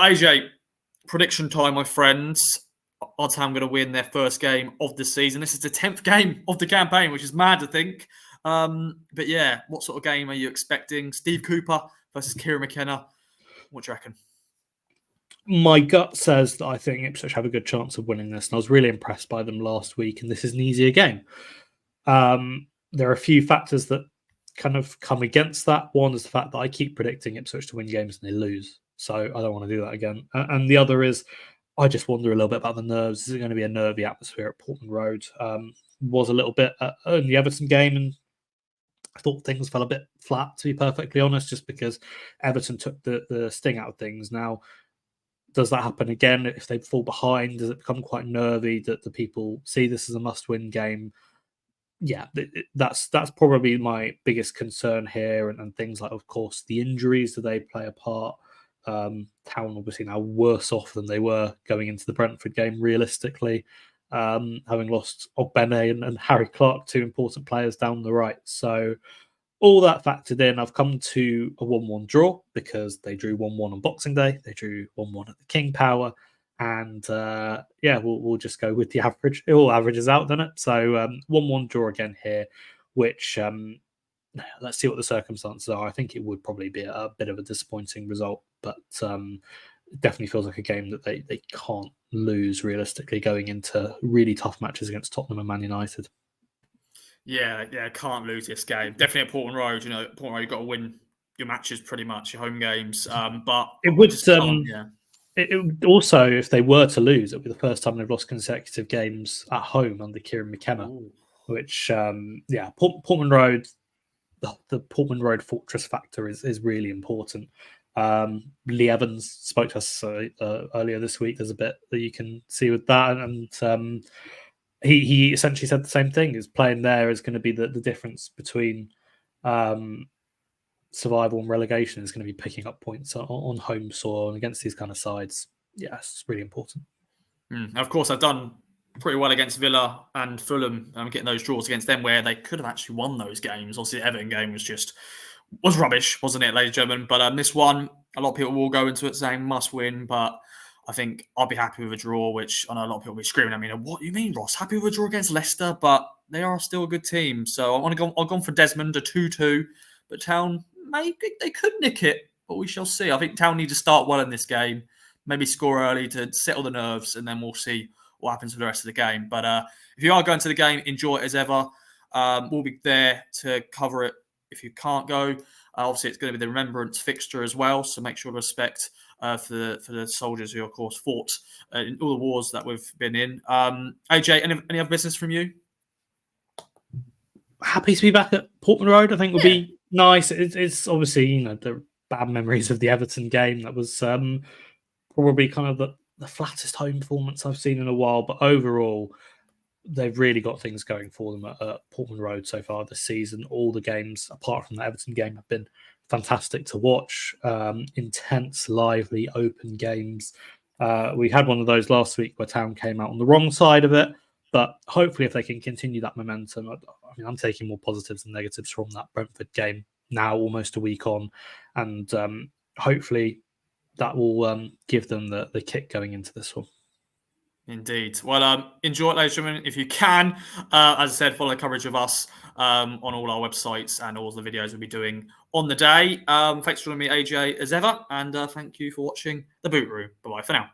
AJ, prediction time, my friends. Are Town going to win their first game of the season? This is the 10th game of the campaign, which is mad to think. But yeah, what sort of game are you expecting? Steve Cooper versus Kieran McKenna. What do you reckon? My gut says that I think Ipswich have a good chance of winning this, and I was really impressed by them last week, and this is an easier game. There are a few factors that kind of come against that. One is the fact that I keep predicting Ipswich to win games and they lose, so I don't want to do that again. And the other is I just wonder a little bit about the nerves. Is it going to be a nervy atmosphere at Portman Road? Was a little bit in the Everton game, and I thought things fell a bit flat, to be perfectly honest, just because Everton took the sting out of things. Now, does that happen again if they fall behind? Does it become quite nervy that the people see this as a must-win game? Yeah, that's probably my biggest concern here, and things like, of course, the injuries. Do they play a part? Town obviously now worse off than they were going into the Brentford game, realistically, having lost Ogbene and Harry Clark, two important players down the right. So all that factored in, I've come to a 1-1 draw because they drew 1-1 on Boxing Day. They drew 1-1 at the King Power. And we'll just go with the average. It all averages out, doesn't it? So 1-1 draw again here, which let's see what the circumstances are. I think it would probably be a bit of a disappointing result, but it definitely feels like a game that they can't lose realistically going into really tough matches against Tottenham and Man United. Yeah, can't lose this game. Definitely at Portman Road. Portman Road, you've got to win your matches pretty much, your home games. But it would It also, if they were to lose, it would be the first time they've lost consecutive games at home under Kieran McKenna. Ooh. Which, Portman Road, the Portman Road fortress factor is really important. Lee Evans spoke to us earlier this week. There's a bit that you can see with that, and he essentially said the same thing. Is playing there is going to be the difference between survival and relegation. Is going to be picking up points on home soil and against these kind of sides. Yeah, it's really important. Of course, I've done pretty well against Villa and Fulham, getting those draws against them where they could have actually won those games. Obviously, the Everton game was rubbish, wasn't it, ladies and gentlemen? But this one, a lot of people will go into it saying must win, but I think I'll be happy with a draw, which I know a lot of people will be screaming at me. What do you mean, Ross? Happy with a draw against Leicester? But they are still a good team. So I've gone for Desmond, a 2-2. But Town, they could nick it, but we shall see. I think Town need to start well in this game. Maybe score early to settle the nerves, and then we'll see what happens for the rest of the game. But if you are going to the game, enjoy it as ever. We'll be there to cover it if you can't go. Obviously, it's going to be the remembrance fixture as well, so make sure to respect for the soldiers who, of course, fought in all the wars that we've been in. AJ, any other business from you? Happy to be back at Portman Road. I think will be nice. It's obviously, the bad memories of the Everton game. That was probably kind of the flattest home performance I've seen in a while. But overall, they've really got things going for them at Portman Road so far this season. All the games, apart from the Everton game, have been fantastic to watch. Intense, lively, open games. We had one of those last week where Town came out on the wrong side of it. But hopefully, if they can continue that momentum, I'm taking more positives than negatives from that Brentford game now, almost a week on. And hopefully that will give them the kick going into this one. Indeed. Well, enjoy it, ladies and gentlemen, if you can. As I said, follow coverage of us on all our websites and all the videos we'll be doing on the day. Thanks for joining me, AJ, as ever. And thank you for watching The Boot Room. Bye-bye for now.